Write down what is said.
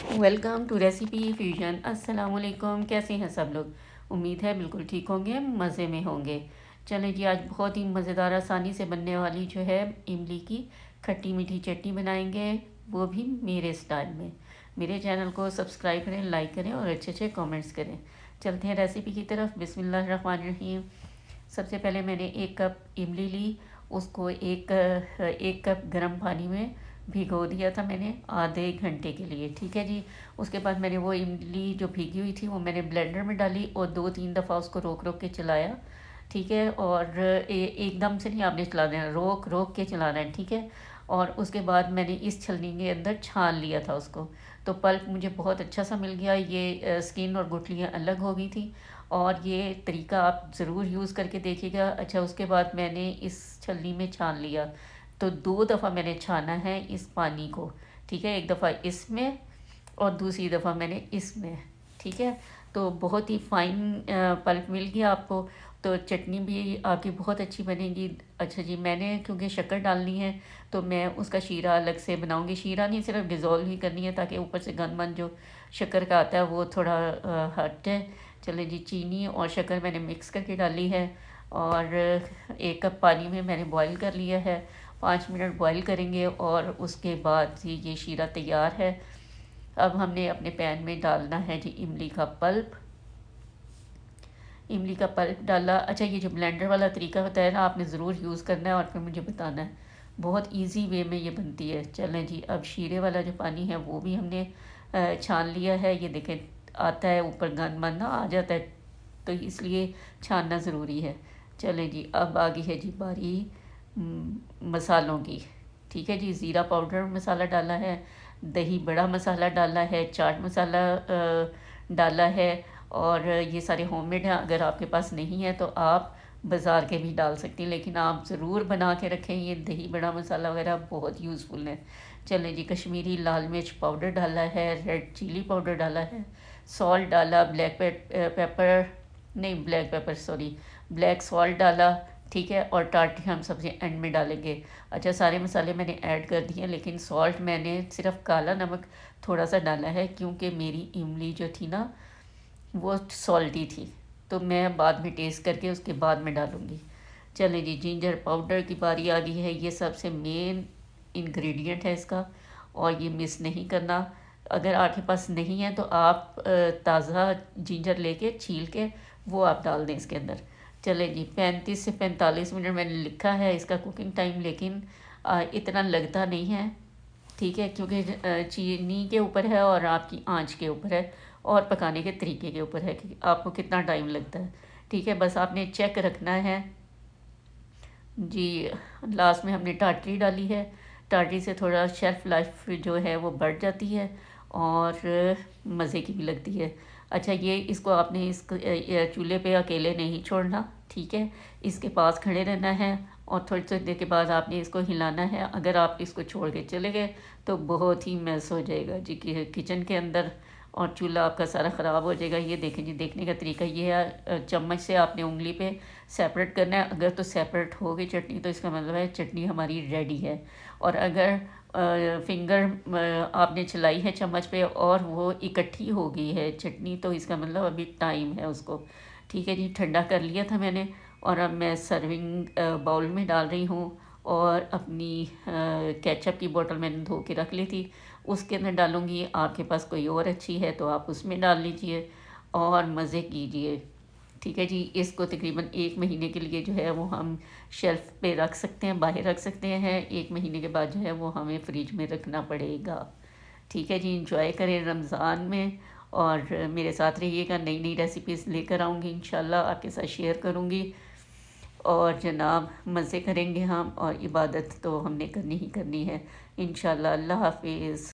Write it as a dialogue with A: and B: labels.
A: Welcome to recipe fusion. अस्सलाम वालेकुम। कैसे हैं सब लोग? उम्मीद है बिल्कुल ठीक होंगे, मज़े में होंगे। चलें जी, आज बहुत ही मज़ेदार आसानी से बनने वाली जो है इमली की खट्टी मीठी चटनी बनाएंगे, वो भी मेरे स्टाइल में। मेरे चैनल को सब्सक्राइब करें, लाइक करें और अच्छे अच्छे कमेंट्स करें। चलते हैं रेसिपी की तरफ। बिस्मिल्लाहिर्रहमानिर्रहीम। सबसे पहले मैंने 1 कप इमली ली। उसको एक कप गर्म पानी में भिगो दिया था मैंने आधे घंटे के लिए। ठीक है जी। उसके बाद मैंने वो इमली जो भीगी हुई थी वो मैंने ब्लेंडर में डाली और 2-3 दफ़ा उसको रोक रोक के चलाया। ठीक है। और एकदम से नहीं आपने चला देना, रोक रोक के चलाना है। ठीक है। और उसके बाद मैंने इस छलनी के अंदर छान लिया था उसको। तो पल्प मुझे बहुत अच्छा सा मिल गया। ये स्किन और गुठलियाँ अलग हो गई थी। और ये तरीका आप ज़रूर यूज़ करके देखिएगा। अच्छा, उसके बाद मैंने इस छलनी में छान लिया। तो 2 दफ़ा मैंने छाना है इस पानी को। ठीक है। एक दफ़ा इसमें और दूसरी दफ़ा मैंने इसमें। ठीक है। तो बहुत ही फ़ाइन पल्प मिल गया आपको। तो चटनी भी आपकी बहुत अच्छी बनेगी। अच्छा जी, मैंने क्योंकि शक्कर डालनी है तो मैं उसका शीरा अलग से बनाऊंगी। शीरा नहीं, सिर्फ डिज़ोल्व ही करनी है ताकि ऊपर से गंदमन जो शक्कर का आता है वो थोड़ा हटे। चले जी, चीनी और शक्कर मैंने मिक्स करके डाली है। और 1 कप पानी में मैंने बॉईल कर लिया है। 5 मिनट बॉईल करेंगे और उसके बाद ये शीरा तैयार है। अब हमने अपने पैन में डालना है जी इमली का पल्प। इमली का पल्प डाला। अच्छा, ये जो ब्लेंडर वाला तरीका होता है ना, आपने ज़रूर यूज़ करना है और फिर मुझे बताना है। बहुत इजी वे में ये बनती है। चलें जी, अब शीरे वाला जो पानी है वो भी हमने छान लिया है। ये देखें, आता है ऊपर गंद मन ना आ जाता है, तो इसलिए छानना ज़रूरी है। चलें जी, अब आगे है जी बारी मसालों की। ठीक है जी, ज़ीरा पाउडर मसाला डाला है, दही बड़ा मसाला डाला है, चाट मसाला डाला है। और ये सारे होममेड हैं। अगर आपके पास नहीं है तो आप बाज़ार के भी डाल सकती हैं, लेकिन आप ज़रूर बना के रखें। ये दही बड़ा मसाला वगैरह बहुत यूज़फुल है। चलें जी, कश्मीरी लाल मिर्च पाउडर डाला है, रेड चिली पाउडर डाला है, सॉल्ट डाला, ब्लैक पेपर नहीं, black pepper sorry, black salt डाला। ठीक है। और टार्टी हम सबसे एंड में डालेंगे। अच्छा, सारे मसाले मैंने ऐड कर दिए, लेकिन सॉल्ट मैंने सिर्फ काला नमक थोड़ा सा डाला है क्योंकि मेरी इमली जो थी ना वो सॉल्टी थी, तो मैं बाद में टेस्ट करके उसके बाद में डालूँगी। चलें जी, जिंजर पाउडर की बारी आ गई है। ये सबसे मेन इंग्रेडिएंट है इसका, और ये मिस नहीं करना। अगर आपके पास नहीं है तो आप ताज़ा जिंजर लेके छील के वो आप डाल दें इसके अंदर। चलें जी, 35 से 45 मिनट मैंने लिखा है इसका कुकिंग टाइम, लेकिन इतना लगता नहीं है। ठीक है, क्योंकि चीनी के ऊपर है और आपकी आंच के ऊपर है और पकाने के तरीके के ऊपर है कि आपको कितना टाइम लगता है। ठीक है, बस आपने चेक रखना है जी। लास्ट में हमने टाटरी डाली है। टाटरी से थोड़ा शेल्फ लाइफ जो है वो बढ़ जाती है और मज़े की भी लगती है। अच्छा, ये इसको आपने चूल्हे पे अकेले नहीं छोड़ना। ठीक है, इसके पास खड़े रहना है और थोड़ी थोड़ी देर के बाद आपने इसको हिलाना है। अगर आप इसको छोड़ के चले गए तो बहुत ही मैस हो जाएगा जी कि किचन के अंदर, और चूल्हा आपका सारा ख़राब हो जाएगा। ये देखें जी, देखने का तरीका ये है, चम्मच से आपने उंगली पे सेपरेट करना है। अगर तो सेपरेट हो गई चटनी तो इसका मतलब है चटनी हमारी रेडी है। और अगर फिंगर आपने चलाई है चम्मच पे और वो इकट्ठी हो गई है चटनी, तो इसका मतलब अभी टाइम है उसको। ठीक है जी, ठंडा कर लिया था मैंने और अब मैं सर्विंग बाउल में डाल रही हूँ। और अपनी केचप की बोतल मैंने धो के रख ली थी, उसके अंदर डालूँगी। आपके पास कोई और अच्छी है तो आप उसमें डाल लीजिए और मज़े कीजिए। ठीक है जी, इसको तकरीबन 1 महीने के लिए जो है वो हम शेल्फ़ पे रख सकते हैं, बाहर रख सकते हैं। 1 महीने के बाद जो है वो हमें फ्रिज में रखना पड़ेगा। ठीक है जी, इंजॉय करें रमज़ान में और मेरे साथ रहिएगा। नई नई रेसिपीज़ लेकर आऊँगी, इंशाल्लाह आपके साथ शेयर करूँगी। और जनाब, मज़े करेंगे हम, और इबादत तो हमने करनी ही करनी है इंशाल्लाह। अल्लाह हाफिज़।